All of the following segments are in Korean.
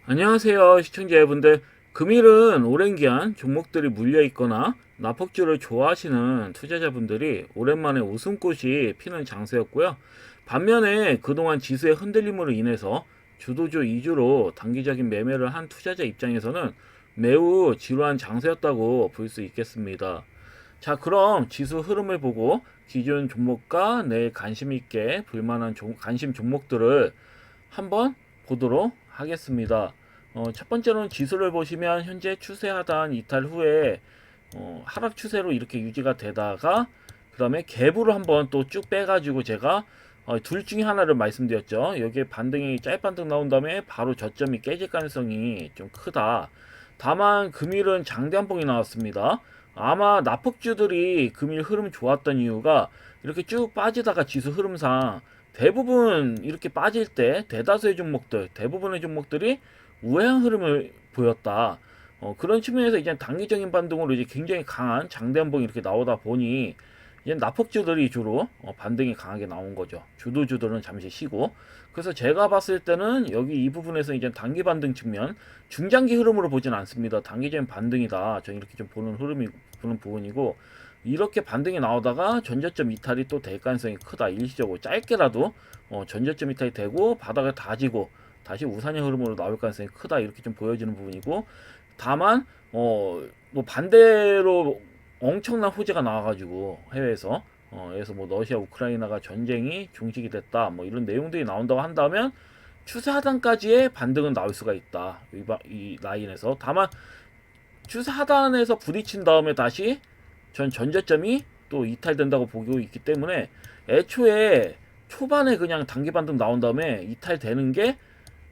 안녕하세요 시청자 여러분들. 금일은 오랜 기한 종목들이 물려있거나 나폭주를 좋아하시는 투자자분들이 오랜만에 웃음꽃이 피는 장세였고요. 반면에 그동안 지수의 흔들림으로 인해서 주도주 위주로 단기적인 매매를 한 투자자 입장에서는 매우 지루한 장세였다고 볼 수 있겠습니다. 자, 그럼 지수 흐름을 보고 기존 종목과 내일 관심 있게 볼만한 관심 종목들을 한번 보도록 하겠습니다. 첫 번째로는 지수를 보시면 현재 추세 하단 이탈 후에 하락 추세로 이렇게 유지가 되다가 그 다음에 갭으로 한번 또 쭉 빼가지고 제가 둘 중에 하나를 말씀드렸죠. 여기에 반등이 짤반등 나온 다음에 바로 저점이 깨질 가능성이 좀 크다. 다만 금일은 장대한봉이 나왔습니다. 아마 나폭주들이 금일 흐름 좋았던 이유가 이렇게 쭉 빠지다가 지수 흐름상 대부분 이렇게 빠질 때 대다수의 종목들, 대부분의 종목들이 우회한 흐름을 보였다. 그런 측면에서 이제 단기적인 반등으로 이제 굉장히 강한 장대한봉이 이렇게 나오다 보니 이제 나폭주들이 주로 반등이 강하게 나온 거죠. 주도주들은 잠시 쉬고. 그래서 제가 봤을 때는 여기 이 부분에서 이제 단기 반등 측면, 중장기 흐름으로 보진 않습니다. 단기적인 반등이다. 저는 이렇게 좀 보는 부분이고, 이렇게 반등이 나오다가 전저점 이탈이 또 될 가능성이 크다. 일시적으로 짧게라도 전저점 이탈이 되고 바닥을 다지고 다시 우상향 흐름으로 나올 가능성이 크다. 이렇게 좀 보여지는 부분이고, 다만 뭐 반대로 엄청난 호재가 나와가지고 해외에서 그래서 뭐 러시아 우크라이나가 전쟁이 종식이 됐다 뭐 이런 내용들이 나온다고 한다면 추세 하단까지의 반등은 나올 수가 있다. 이 라인에서. 다만 추세 하단에서 부딪힌 다음에 다시 전저점이 또 이탈된다고 보고 있기 때문에 애초에 초반에 그냥 단기 반등 나온 다음에 이탈되는 게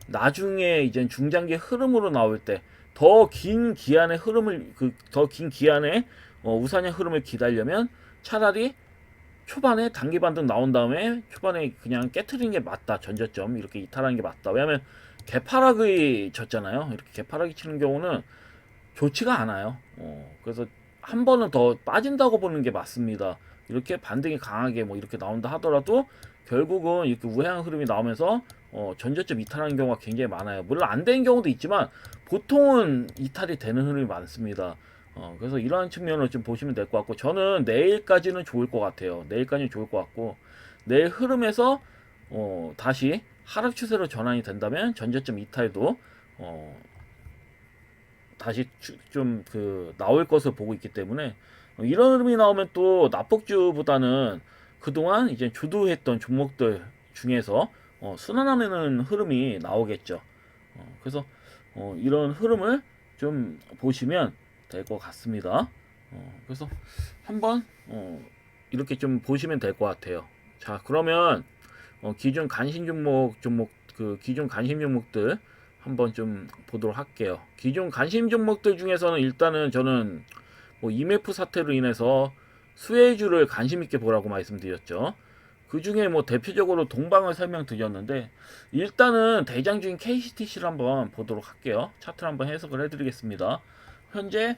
나중에 이제 중장기 흐름으로 나올 때 더 긴 기한의 흐름을 더 긴 기한의 우상향 흐름을 기다려면 차라리 초반에 단기 반등 나온 다음에 초반에 그냥 깨트리는 게 맞다. 전저점 이렇게 이탈하는 게 맞다. 왜냐면 개파락이 쳤잖아요. 이렇게 개파락이 치는 경우는 좋지가 않아요. 그래서 한 번은 더 빠진다고 보는 게 맞습니다. 이렇게 반등이 강하게 뭐 이렇게 나온다 하더라도 결국은 이렇게 우회한 흐름이 나오면서 전저점 이탈하는 경우가 굉장히 많아요. 물론 안 되는 경우도 있지만 보통은 이탈이 되는 흐름이 많습니다. 그래서 이러한 측면을 좀 보시면 될 것 같고, 저는 내일까지는 좋을 것 같아요. 내일까지는 좋을 것 같고, 내일 흐름에서 다시 하락 추세로 전환이 된다면 전저점 이탈도 다시 좀 나올 것을 보고 있기 때문에 이런 흐름이 나오면 또 나폭주보다는 그동안 이제 주도했던 종목들 중에서 순환하는 흐름이 나오겠죠. 그래서 이런 흐름을 좀 보시면 될 것 같습니다. 그래서 한번 이렇게 좀 보시면 될 것 같아요. 자, 그러면 기존 관심 기존 관심 종목들 한번 좀 보도록 할게요. 기존 관심 종목들 중에서는 일단은 저는 뭐 IMF 사태로 인해서 수혜주를 관심 있게 보라고 말씀드렸죠. 그 중에 뭐 대표적으로 동방을 설명드렸는데, 일단은 대장주인 KCTC를 한번 보도록 할게요. 차트를 한번 해석을 해드리겠습니다. 현재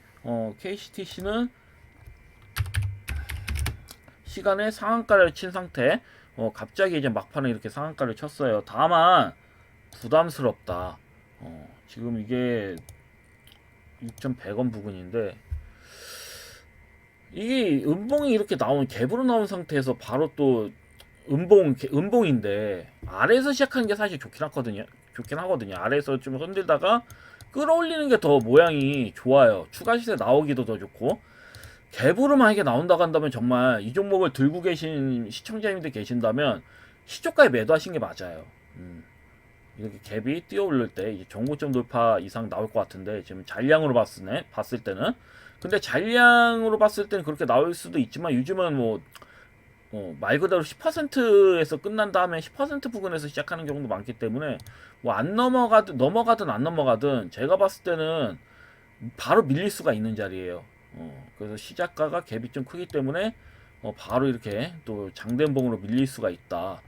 KCTC는 시간에 상한가를 친 상태. 갑자기 이제 막판에 이렇게 상한가를 쳤어요. 다만 부담스럽다. 지금 이게 6,100원 부근인데, 이게 음봉이 이렇게 갭으로 나온 상태에서 바로 또 음봉인데 아래에서 시작하는 게 사실 좋긴 하거든요. 아래에서 좀 흔들다가 끌어올리는 게 더 모양이 좋아요. 추가 시세 나오기도 더 좋고, 갭으로 만약에 나온다고 한다면 정말 이 종목을 들고 계신 시청자님들 계신다면 시초가에 매도하신 게 맞아요. 이렇게 갭이 뛰어오를 때 이제 정고점 돌파 이상 나올 것 같은데, 지금 잔량으로 봤을 때는, 근데 잔량으로 봤을 때는 그렇게 나올 수도 있지만 요즘은 말 그대로 10%에서 끝난 다음에 10% 부근에서 시작하는 경우도 많기 때문에 뭐 안 넘어가든 안 넘어가든 제가 봤을 때는 바로 밀릴 수가 있는 자리예요. 그래서 시작가가 갭이 좀 크기 때문에 바로 이렇게 또 장대봉으로 밀릴 수가 있다.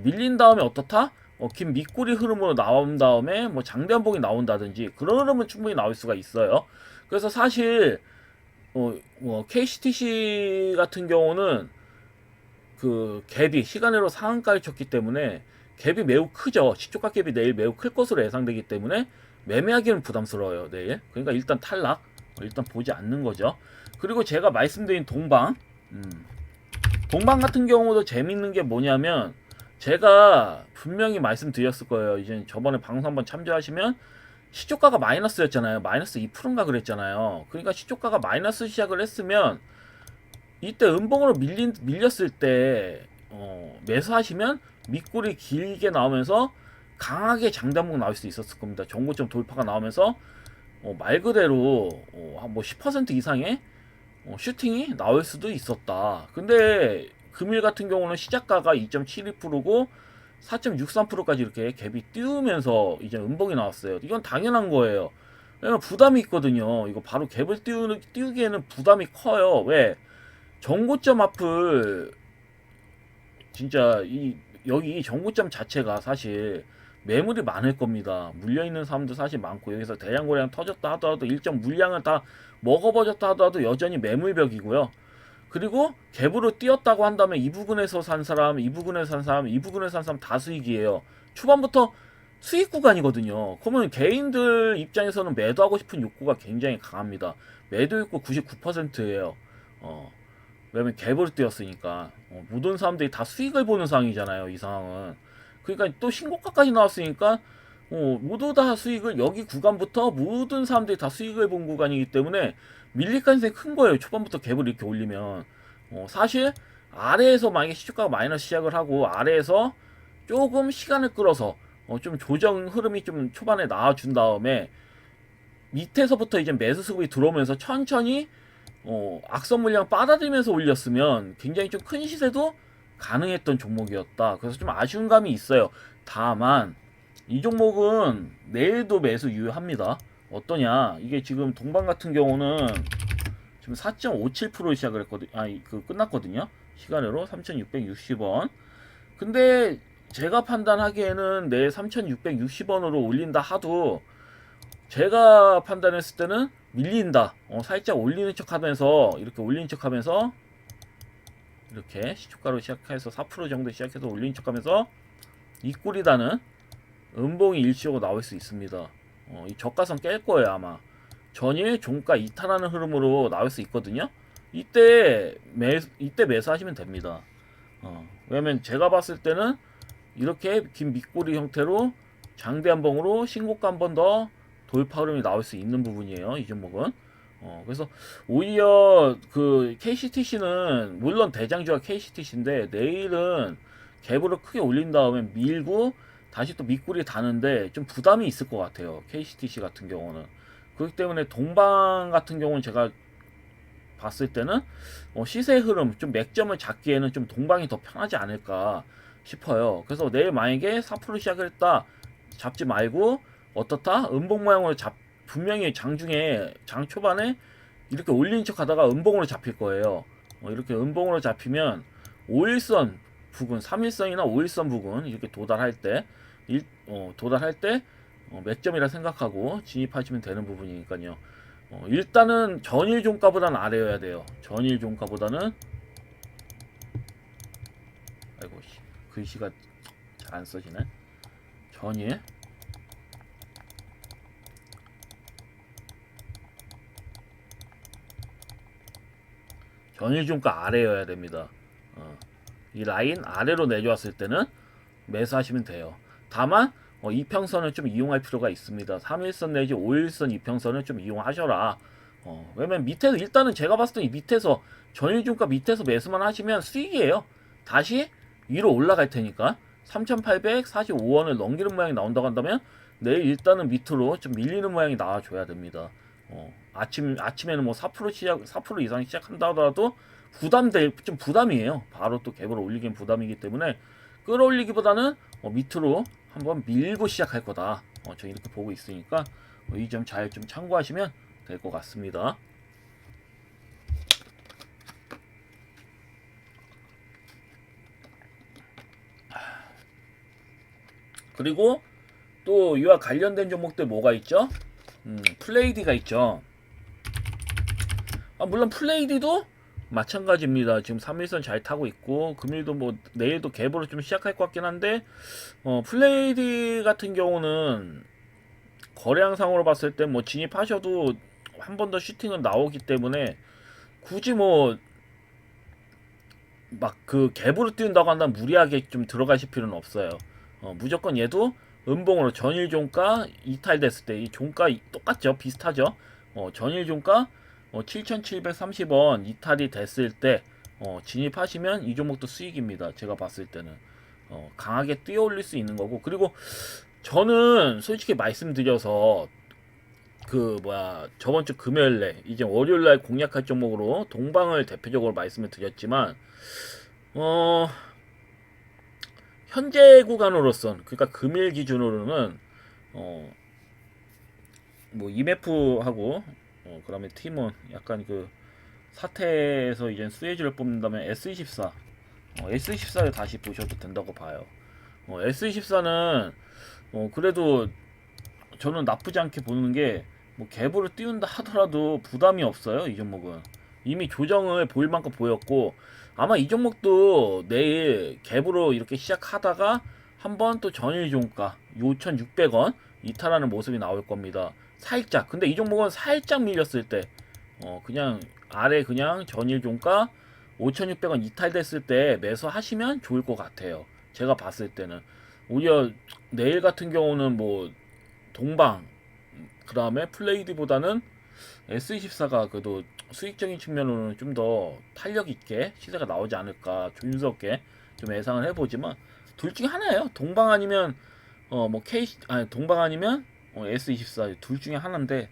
밀린 다음에 어떻다? 긴 밑꼬리 흐름으로 나온 다음에 뭐 장대봉이 나온다든지 그런 흐름은 충분히 나올 수가 있어요. 그래서 사실 KCTC 같은 경우는 그 갭이 시간으로 상한가를 쳤기 때문에 갭이 매우 크죠. 시초가 갭이 내일 매우 클 것으로 예상되기 때문에 매매하기는 부담스러워요. 내일. 그러니까 일단 탈락. 일단 보지 않는 거죠. 그리고 제가 말씀드린 동방. 동방 같은 경우도 재밌는 게 뭐냐면 제가 분명히 말씀드렸을 거예요. 이제 저번에 방송 한번 참조하시면 시초가가 마이너스였잖아요. 마이너스 2%인가 그랬잖아요. 그러니까 시초가가 마이너스 시작을 했으면 이때 음봉으로 밀렸을 때 매수하시면 밑골이 길게 나오면서 강하게 장단봉 나올 수 있었을 겁니다. 전고점 돌파가 나오면서 말 그대로 뭐 10% 이상의 슈팅이 나올 수도 있었다. 근데 금일 같은 경우는 시작가가 2.72%고 4.63%까지 이렇게 갭이 띄우면서 이제 음봉이 나왔어요. 이건 당연한 거예요. 왜냐면 부담이 있거든요. 이거 바로 갭을 띄우기에는 부담이 커요. 왜? 정고점 앞을 진짜 여기 정고점 자체가 사실 매물이 많을 겁니다. 물려있는 사람도 사실 많고 여기서 대량고량 터졌다 하더라도 일정 물량을 다 먹어버렸다 하더라도 여전히 매물벽이고요. 그리고 갭으로 뛰었다고 한다면 이 부근에서 산 사람, 이 부근에서 산 사람, 이 부근에서 산 사람 다 수익이에요. 초반부터 수익 구간이거든요. 그러면 개인들 입장에서는 매도하고 싶은 욕구가 굉장히 강합니다. 매도 욕구 99%예요. 왜냐면 갭으로 뛰었으니까. 모든 사람들이 다 수익을 보는 상황이잖아요. 이 상황은. 그러니까 또 신고가까지 나왔으니까 모두 다 수익을 여기 구간부터 모든 사람들이 다 수익을 본 구간이기 때문에 밀릴 가능성이 큰 거예요. 초반부터 갭을 이렇게 올리면 사실 아래에서 만약에 시초가가 마이너스 시작을 하고 아래에서 조금 시간을 끌어서 좀 조정 흐름이 좀 초반에 나와준 다음에 밑에서부터 이제 매수 수급이 들어오면서 천천히 악성 물량 빨아들이면서 올렸으면 굉장히 좀 큰 시세도 가능했던 종목이었다. 그래서 좀 아쉬운 감이 있어요. 다만 이 종목은 내일도 매수 유효합니다. 어떠냐? 이게 지금 동방 같은 경우는 지금 4.57% 시작을 했거든. 끝났거든요. 시간으로 3,660원. 근데 제가 판단하기에는 내일 3,660원으로 올린다 하도 제가 판단했을 때는 밀린다. 살짝 올리는 척 하면서 이렇게 올리는 척 하면서 이렇게 시초가로 시작해서 4% 정도 시작해서 올리는 척 하면서 이 꼴이다는 음봉이 일시적으로 나올 수 있습니다. 이 저가선 깰 거예요 아마. 전일 종가 이탈하는 흐름으로 나올 수 있거든요. 이때 매수하시면 됩니다. 왜냐면 제가 봤을 때는 이렇게 긴 밑꼬리 형태로 장대 한봉으로 신고가 한 번 더 돌파 흐름이 나올 수 있는 부분이에요. 이 종목은. 그래서 오히려 그 KCTC는 물론 대장주가 KCTC인데 내일은 갭으로 크게 올린 다음에 밀고 다시 또 밑구리 다는데 좀 부담이 있을 것 같아요. KCTC 같은 경우는. 그렇기 때문에 동방 같은 경우는 제가 봤을 때는 시세 흐름 좀 맥점을 잡기에는 좀 동방이 더 편하지 않을까 싶어요. 그래서 내일 만약에 4% 시작을 했다 잡지 말고 어떻다 음봉 모양으로 분명히 장 초반에 이렇게 올린 척 하다가 음봉으로 잡힐 거예요. 이렇게 음봉으로 잡히면 5일선 부근, 3일선이나 5일선 부근 이렇게 도달할 때 맥점이라 생각하고 진입하시면 되는 부분이니까요. 일단은 전일 종가보다는 아래여야 돼요. 전일 종가보다는 아이고 글씨가 잘 안 써지네. 전일 종가 아래여야 됩니다. 이 라인 아래로 내려왔을 때는 매수하시면 돼요. 다만 이평선을 좀 이용할 필요가 있습니다. 3일선 내지 5일선 이평선을 좀 이용하셔라. 왜냐면 밑에서 일단은 제가 봤을 때 이 밑에서 전일 종가 밑에서 매수만 하시면 수익이에요. 다시 위로 올라갈 테니까 3,845원을 넘기는 모양이 나온다고 한다면 내일 일단은 밑으로 좀 밀리는 모양이 나와줘야 됩니다. 아침에는 뭐 4% 이상 시작한다 하더라도 좀 부담이에요. 바로 또 갭을 올리긴 부담이기 때문에 끌어올리기보다는 밑으로 한번 밀고 시작할 거다. 저 이렇게 보고 있으니까 이 점 잘 좀 참고하시면 될 것 같습니다. 그리고 또 이와 관련된 종목들 뭐가 있죠? 플레이디가 있죠. 물론 플레이디도 마찬가지입니다. 지금 3일선 잘 타고 있고 금일도 뭐 내일도 갭으로 좀 시작할 것 같긴 한데 플레이디 같은 경우는 거래량상으로 봤을 때 뭐 진입하셔도 한 번 더 슈팅은 나오기 때문에 굳이 뭐 막 그 갭으로 띄운다고 한다면 무리하게 좀 들어가실 필요는 없어요. 무조건 얘도 음봉으로 전일 종가 이탈됐을 때 이 종가 똑같죠? 비슷하죠? 전일 종가 7,730원 이탈이 됐을 때 진입하시면 이 종목도 수익입니다. 제가 봤을 때는 강하게 뛰어 올릴 수 있는 거고, 그리고 저는 솔직히 말씀드려서 그 뭐야 저번 주 금요일에 이제 월요일날 공략할 종목으로 동방을 대표적으로 말씀을 드렸지만 어 현재 구간으로선 그러니까 금일 기준으로는 어 뭐 IMF하고 그다음에 팀은 약간 그 사태에서 이제 수혜주를 뽑는다면 S24 S24를 다시 보셔도 된다고 봐요. S24는 그래도 저는 나쁘지 않게 보는 게 뭐 갭으로 띄운다 하더라도 부담이 없어요. 이 종목은 이미 조정을 보일 만큼 보였고 아마 이 종목도 내일 갭으로 이렇게 시작하다가 한번 또 전일 종가 5,600원 이탈하는 모습이 나올 겁니다. 살짝. 근데 이 종목은 살짝 밀렸을 때 그냥 아래 그냥 전일 종가 5,600원 이탈됐을 때 매수하시면 좋을 것 같아요. 제가 봤을 때는 오히려 내일 같은 경우는 뭐 동방 그 다음에 플레이드보다는 S24가 그래도 수익적인 측면으로는 좀 더 탄력 있게 시세가 나오지 않을까 조심스럽게 좀 예상을 해보지만 둘 중에 하나예요. 동방 아니면 뭐 K 아니 동방 아니면 S24 둘 중에 하나인데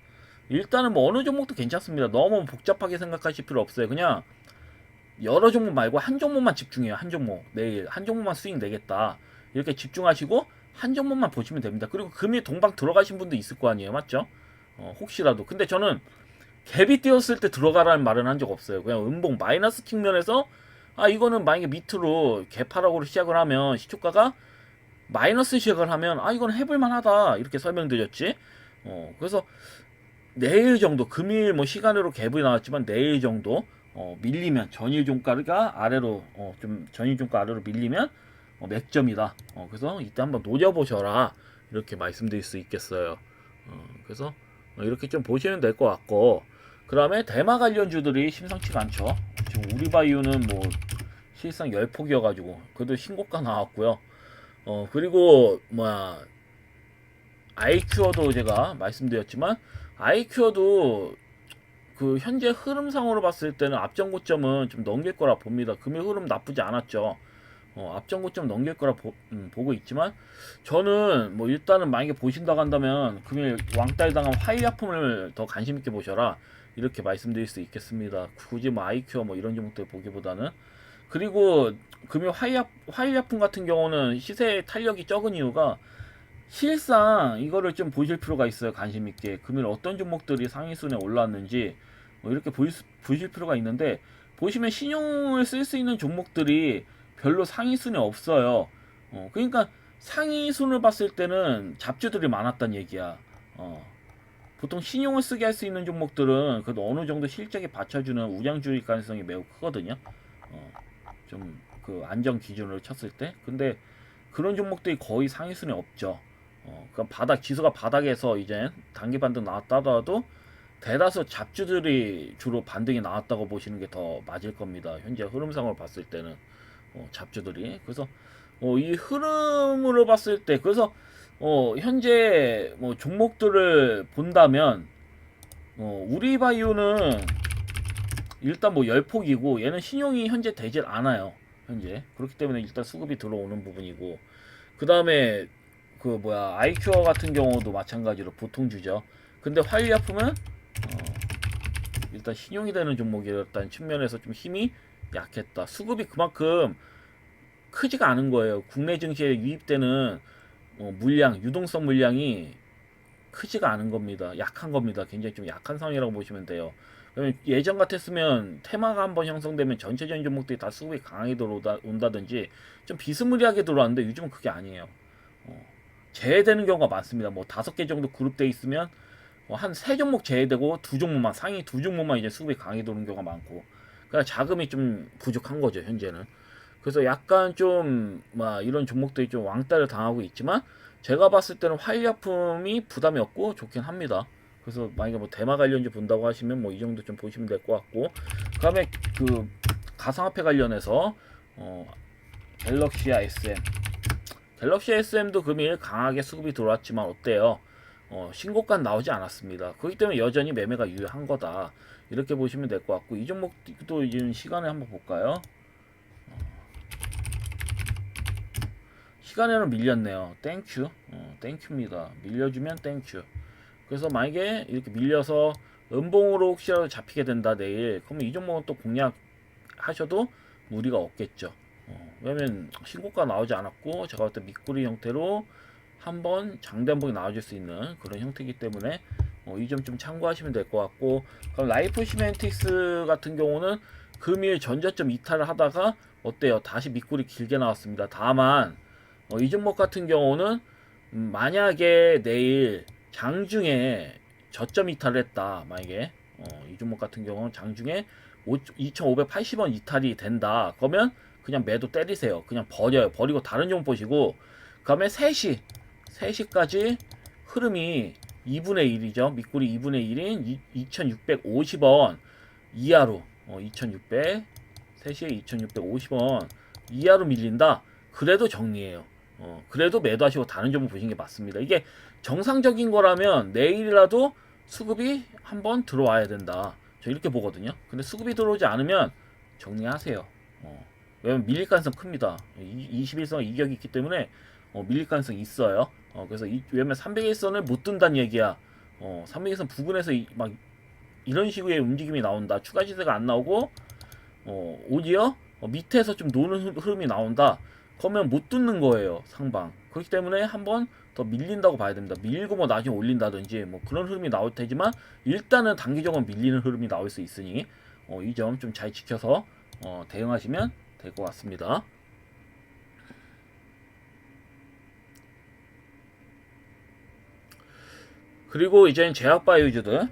일단은 뭐 어느 종목도 괜찮습니다. 너무 복잡하게 생각하실 필요 없어요. 그냥 여러 종목 말고 한 종목만 집중해요. 한 종목 내일 한 종목만 수익 내겠다 이렇게 집중하시고 한 종목만 보시면 됩니다. 그리고 금일 동방 들어가신 분도 있을 거 아니에요, 맞죠? 혹시라도. 근데 저는 갭이 뛰었을 때 들어가라는 말은 한 적 없어요. 그냥 음봉 마이너스 킹면에서 아 이거는 만약에 밑으로 갭하락으로 시작을 하면 시초가가 마이너스 시작을 하면 아 이건 해볼만하다 이렇게 설명드렸지. 그래서 내일 정도 금일 뭐 시간으로 갭이 나왔지만 내일 정도 밀리면 전일 종가가 아래로 좀 전일 종가 아래로 밀리면 맥점이다. 그래서 이때 한번 노려보셔라 이렇게 말씀드릴 수 있겠어요. 그래서 이렇게 좀 보시면 될 것 같고 그 다음에 대마 관련주들이 심상치가 않죠. 지금 우리바이오는 뭐 실상 열폭이어가지고 그래도 신고가 나왔고요. 그리고 뭐야 아이큐어도 제가 말씀드렸지만 아이큐어도 그 현재 흐름상으로 봤을 때는 앞전 고점은 좀 넘길 거라 봅니다. 금일 흐름 나쁘지 않았죠. 앞전 고점 넘길 거라 보고 있지만 저는 뭐 일단은 만약에 보신다고 한다면 금일 왕따에 당한 화이약품을 더 관심 있게 보셔라 이렇게 말씀드릴 수 있겠습니다. 굳이 뭐 아이큐어 뭐 이런 종목들 보기보다는 그리고 금일 화이약품 같은 경우는 시세 탄력이 적은 이유가 실상 이거를 좀 보실 필요가 있어요. 관심 있게 금일 어떤 종목들이 상위순에 올라왔는지 이렇게 보실 필요가 있는데 보시면 신용을 쓸 수 있는 종목들이 별로 상위순에 없어요. 그러니까 상위순을 봤을 때는 잡주들이 많았단 얘기야. 보통 신용을 쓰게 할 수 있는 종목들은 그래도 어느 정도 실적에 받쳐주는 우량주일 가능성이 매우 크거든요. 좀 그 안정 기준으로 쳤을 때. 근데 그런 종목들이 거의 상위순에 없죠. 그러니까 바닥 지수가 바닥에서 이제 단기 반등 나왔다 하더라도 대다수 잡주들이 주로 반등이 나왔다고 보시는 게 더 맞을 겁니다. 현재 흐름상으로 봤을 때는 잡주들이 그래서 이 흐름으로 봤을 때 그래서 현재 뭐 종목들을 본다면 우리바이오는 일단 뭐 열폭이고 얘는 신용이 현재 되질 않아요. 현재 그렇기 때문에 일단 수급이 들어오는 부분이고 그 다음에 그 뭐야 아이큐어 같은 경우도 마찬가지로 보통주죠. 근데 화이약품은 일단 신용이 되는 종목이었다는 측면에서 좀 힘이 약했다. 수급이 그만큼 크지가 않은 거예요. 국내 증시에 유입되는 물량, 유동성 물량이 크지가 않은 겁니다. 약한 겁니다. 굉장히 좀 약한 상황이라고 보시면 돼요. 예전 같았으면 테마가 한번 형성되면 전체적인 종목들이 다 수급이 강하게 들어온다든지 좀 비스무리하게 들어왔는데 요즘은 그게 아니에요. 제외되는 경우가 많습니다. 뭐 5개 정도 그룹돼 있으면 한 3종목 제외되고 2종목만 상위 2종목만 이제 수급이 강하게 들어오는 경우가 많고 그러니까 자금이 좀 부족한 거죠 현재는. 그래서 약간 좀 막 이런 종목들이 좀 왕따를 당하고 있지만 제가 봤을 때는 활약품이 부담이 없고 좋긴 합니다. 그래서 만약에 뭐 대마 관련주 본다고 하시면 뭐 이 정도 좀 보시면 될 것 같고, 그다음에 그 가상화폐 관련해서 갤럭시 SM, 갤럭시 SM도 금일 강하게 수급이 들어왔지만 어때요? 신고가 나오지 않았습니다. 그렇기 때문에 여전히 매매가 유효한 거다. 이렇게 보시면 될 것 같고, 이 종목도 이제 시간에 한번 볼까요? 시간에는 밀렸네요. 땡큐. 땡큐입니다. 밀려주면 땡큐. 그래서 만약에 이렇게 밀려서 음봉으로 혹시라도 잡히게 된다 내일, 그러면 이 종목은 또 공략하셔도 무리가 없겠죠. 왜냐면 신고가 나오지 않았고 제가 봤을 때 밑구리 형태로 한번 장단봉이 나와줄 수 있는 그런 형태이기 때문에 이 점 좀 참고하시면 될 것 같고, 그럼 라이프 시멘틱스 같은 경우는 금일 전저점 이탈을 하다가 어때요? 다시 밑구리 길게 나왔습니다. 다만 이 종목 같은 경우는 만약에 내일 장중에 저점 이탈을 했다. 만약에 이 종목 같은 경우는 장중에 2,580원 이탈이 된다. 그러면 그냥 매도 때리세요. 그냥 버려요. 버리고 다른 종목 보시고, 그 다음에 3시까지 흐름이 2분의 1이죠. 밑구리 2분의 1인 2,650원 이하로 2,600 3시에 2,650원 이하로 밀린다. 그래도 정리해요. 그래도 매도하시고 다른 종목 보시는 게 맞습니다. 이게 정상적인 거라면 내일이라도 수급이 한번 들어와야 된다. 저 이렇게 보거든요. 근데 수급이 들어오지 않으면 정리하세요. 왜냐면 밀릴 가능성 큽니다. 21선 이격이 있기 때문에 밀릴 가능성 있어요. 그래서 왜냐면 300일선을 못 뜬다는 얘기야. 300일선 부근에서 막 이런 식의 움직임이 나온다. 추가 시세가 안 나오고 오히려 밑에서 좀 노는 흐름이 나온다. 그러면 못 뚫는 거예요, 상방. 그렇기 때문에 한번 더 밀린다고 봐야 됩니다. 밀고 뭐 나중에 올린다든지 뭐 그런 흐름이 나올 테지만 일단은 단기적으로 밀리는 흐름이 나올 수 있으니 이 점 좀 잘 지켜서 대응하시면 될 것 같습니다. 그리고 이제는 제약바이오주들,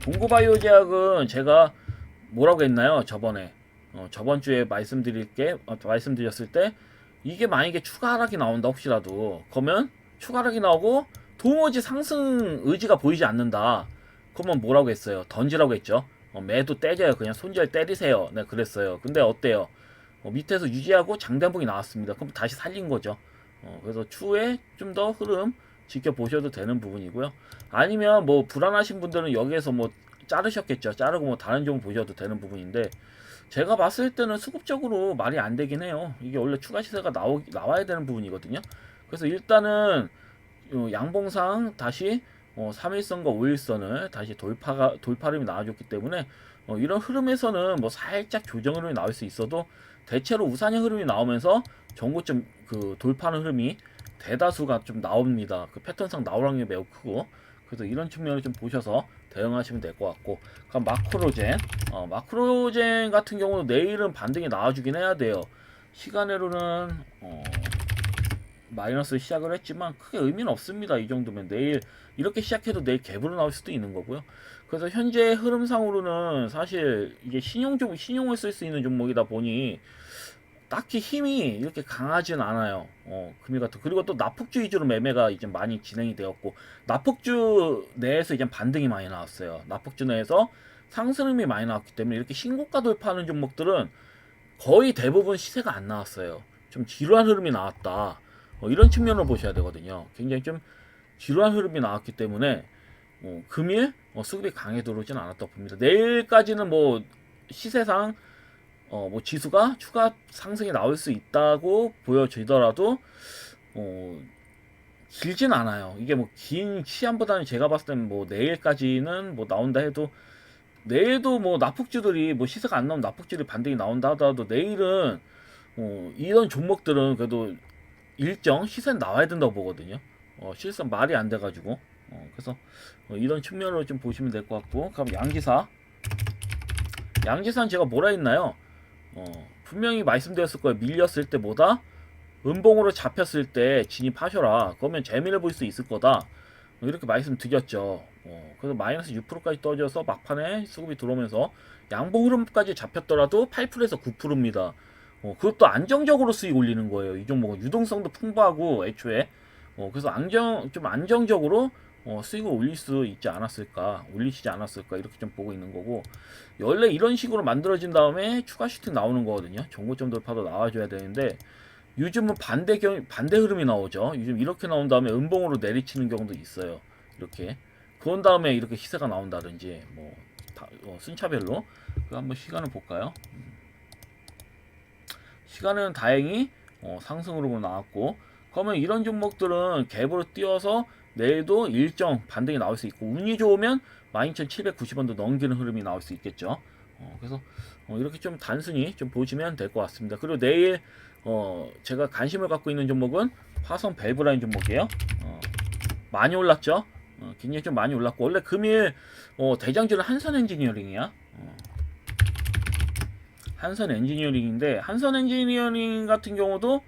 동구바이오제약은 제가 뭐라고 했나요? 저번 주에 말씀드렸을 때 이게 만약에 추가 하락이 나온다 혹시라도, 그러면 추가 하락이 나오고 도무지 상승 의지가 보이지 않는다. 그러면 뭐라고 했어요? 던지라고 했죠. 매도 때려요. 그냥 손절 때리세요. 네, 그랬어요. 근데 어때요? 밑에서 유지하고 장단봉이 나왔습니다. 그럼 다시 살린 거죠. 그래서 추후에 좀 더 흐름 지켜보셔도 되는 부분이고요. 아니면 뭐 불안하신 분들은 여기에서 뭐 자르셨겠죠. 자르고 뭐 다른 종 보셔도 되는 부분인데, 제가 봤을 때는 수급적으로 말이 안 되긴 해요. 이게 원래 추가 시세가 나와야 되는 부분이거든요. 그래서 일단은 양봉상 다시 3일선과 5일선을 다시 돌파름이 나와줬기 때문에 이런 흐름에서는 뭐 살짝 조정 흐름이 나올 수 있어도 대체로 우상향 흐름이 나오면서 전고점 그 돌파하는 흐름이 대다수가 좀 나옵니다. 그 패턴상 나올 확률이 매우 크고, 그래서 이런 측면을 좀 보셔서 대응하시면 될 것 같고, 그럼 마크로젠 같은 경우는 내일은 반등이 나와주긴 해야 돼요. 시간으로는 마이너스 시작을 했지만 크게 의미는 없습니다. 이 정도면 내일 이렇게 시작해도 내일 갭으로 나올 수도 있는 거고요. 그래서 현재 흐름상으로는 사실 이게 신용을 쓸 수 있는 종목이다 보니 딱히 힘이 이렇게 강하진 않아요. 금일 같은. 그리고 또 납폭주 위주로 매매가 이제 많이 진행이 되었고, 납폭주 내에서 이제 반등이 많이 나왔어요. 납폭주 내에서 상승음이 많이 나왔기 때문에 이렇게 신고가 돌파하는 종목들은 거의 대부분 시세가 안 나왔어요. 좀 지루한 흐름이 나왔다. 이런 측면으로 보셔야 되거든요. 굉장히 좀 지루한 흐름이 나왔기 때문에 금일 수급이 강해 들어오진 않았다고 봅니다. 내일까지는 뭐 시세상 뭐 지수가 추가 상승이 나올 수 있다고 보여지더라도 길진 않아요. 이게 뭐 긴 시한보다는 제가 봤을 때는 뭐 내일까지는 뭐 나온다 해도, 내일도 뭐 납폭주들이 뭐 시세가 안 나오면 납폭주들이 반등이 나온다 하더라도 내일은 이런 종목들은 그래도 일정 시세는 나와야 된다고 보거든요. 실상 말이 안 돼가지고 그래서 이런 측면으로 좀 보시면 될 것 같고, 그럼 양지사는 제가 뭐라 했나요? 분명히 말씀드렸을 거예요. 밀렸을 때보다 음봉으로 잡혔을 때 진입하셔라. 그러면 재미를 볼 수 있을 거다. 이렇게 말씀드렸죠. 그래서 마이너스 6%까지 떨어져서 막판에 수급이 들어오면서 양봉 흐름까지 잡혔더라도 8%에서 9%입니다. 그것도 안정적으로 수익 올리는 거예요. 이 종목은 유동성도 풍부하고 애초에 그래서 좀 안정적으로 수익을 올릴 수 있지 않았을까, 올리시지 않았을까 이렇게 좀 보고 있는 거고, 원래 이런 식으로 만들어진 다음에 추가 슈팅 나오는 거거든요. 정고점 돌파도 나와줘야 되는데 요즘은 반대 흐름이 나오죠. 요즘 이렇게 나온 다음에 음봉으로 내리치는 경우도 있어요. 이렇게 그런 다음에 이렇게 시세가 나온다든지 순차별로 한번 시간을 볼까요? 시간은 다행히 상승으로 나왔고, 그러면 이런 종목들은 갭으로 뛰어서 내일도 일정 반등이 나올 수 있고, 운이 좋으면 12,790원도 넘기는 흐름이 나올 수 있겠죠. 그래서 이렇게 좀 단순히 좀 보시면 될 것 같습니다. 그리고 내일 제가 관심을 갖고 있는 종목은 화성 밸브라인 종목이에요. 많이 올랐죠. 굉장히 좀 많이 올랐고, 원래 금일 대장주는 한선 엔지니어링이야. 한선 엔지니어링인데, 한선 엔지니어링 같은 경우도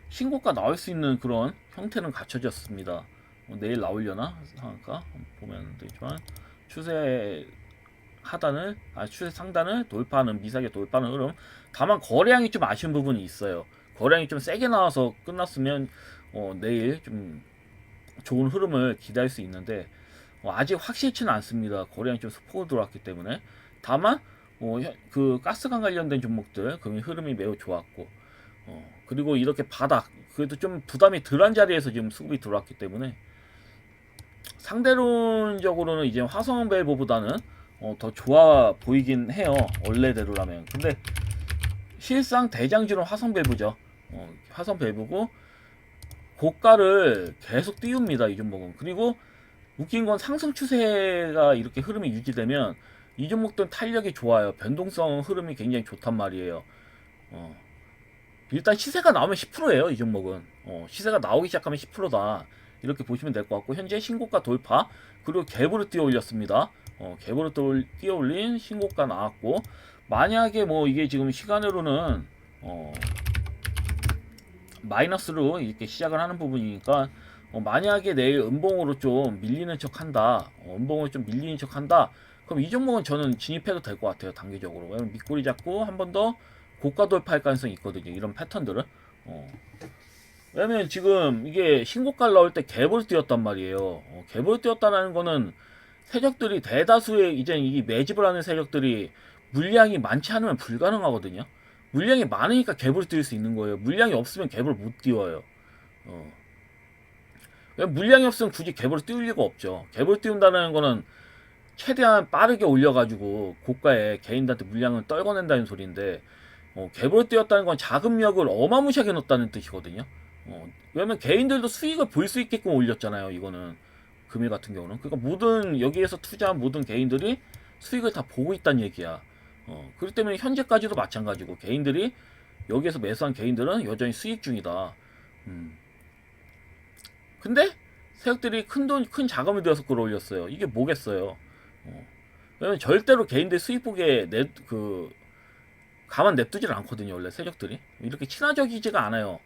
신고가 나올 수 있는 그런 형태는 갖춰졌습니다. 내일 나오려나 상한가 보면 되지만, 추세 상단을 돌파하는 미세하게 돌파하는 흐름. 다만 거래량이 좀 아쉬운 부분이 있어요. 거래량이 좀 세게 나와서 끝났으면 내일 좀 좋은 흐름을 기대할 수 있는데 아직 확실치는 않습니다. 거래량이 좀 소폭으로 들어왔기 때문에. 다만 그 가스관 관련된 종목들 금일 흐름이 매우 좋았고, 그리고 이렇게 바닥 그래도 좀 부담이 덜한 자리에서 지금 수급이 들어왔기 때문에 상대론적으로는 이제 화성밸브보다는 더 좋아 보이긴 해요. 원래대로라면. 근데 실상 대장주는 화성밸브죠. 화성밸브고 고가를 계속 띄웁니다. 이 종목은. 그리고 웃긴 건 상승 추세가 이렇게 흐름이 유지되면 이 종목들은 탄력이 좋아요. 변동성 흐름이 굉장히 좋단 말이에요. 일단 시세가 나오면 10%예요. 이 종목은. 시세가 나오기 시작하면 10%다. 이렇게 보시면 될 것 같고, 현재 신고가 돌파, 그리고 갭으로 뛰어 올렸습니다. 갭으로 뛰어 올린 신고가 나왔고, 만약에 이게 지금 시간으로는 마이너스로 이렇게 시작을 하는 부분이니까, 만약에 내일 음봉으로 좀 밀리는 척 한다, 음봉으로 좀 밀리는 척 한다, 그럼 이 종목은 저는 진입해도 될 것 같아요. 단기적으로. 왜냐면 밑꼬리 잡고 한 번 더 고가 돌파할 가능성이 있거든요. 이런 패턴들은. 왜냐면 지금 이게 신고가를 나올 때 갭을 띄웠단 말이에요. 갭을 띄웠다는 거는 세력들이 대다수의 이제 이 매집을 하는 세력들이 물량이 많지 않으면 불가능하거든요. 물량이 많으니까 갭을 띄울 수 있는 거예요. 물량이 없으면 갭을 못 띄워요. 물량이 없으면 굳이 갭을 띄울 리가 없죠. 갭을 띄운다는 거는 최대한 빠르게 올려가지고 고가에 개인들한테 물량을 떨궈낸다는 소리인데, 갭을 띄웠다는 건 자금력을 어마무시하게 넣었다는 뜻이거든요. 왜냐면 개인들도 수익을 볼 수 있게끔 올렸잖아요. 이거는 금일 같은 경우는. 그러니까 모든 여기에서 투자한 모든 개인들이 수익을 다 보고 있다는 얘기야. 그렇기 때문에 현재까지도 마찬가지고 개인들이 여기에서 매수한 개인들은 여전히 수익 중이다. 근데 세력들이 큰 자금을 들여서 끌어올렸어요. 이게 뭐겠어요? 왜냐면 절대로 개인들 수익 보게 가만 냅두질 않거든요. 원래 세력들이 이렇게 친화적이지가 않아요.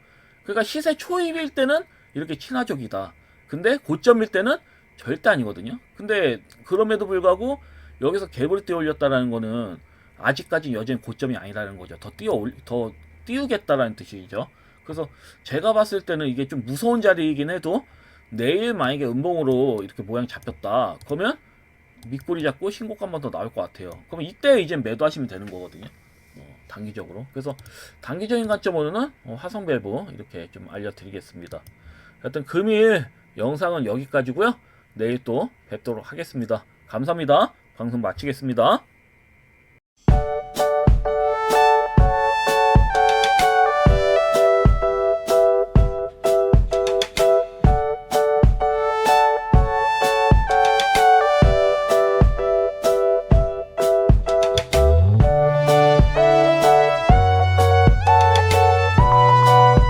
그러니까 시세 초입일 때는 이렇게 친화적이다. 근데 고점일 때는 절대 아니거든요. 근데 그럼에도 불구하고 여기서 갭을 띄워 올렸다라는 거는 아직까지 여전히 고점이 아니라는 거죠. 더 띄우겠다라는 뜻이죠. 그래서 제가 봤을 때는 이게 좀 무서운 자리이긴 해도 내일 만약에 음봉으로 이렇게 모양 잡혔다. 그러면 밑꼬리 잡고 신고가 한 번 더 나올 것 같아요. 그럼 이때 이제 매도하시면 되는 거거든요. 단기적으로. 그래서 단기적인 관점으로는 화성밸브 이렇게 좀 알려드리겠습니다. 하여튼 금일 영상은 여기까지고요. 내일 또 뵙도록 하겠습니다. 감사합니다. 방송 마치겠습니다.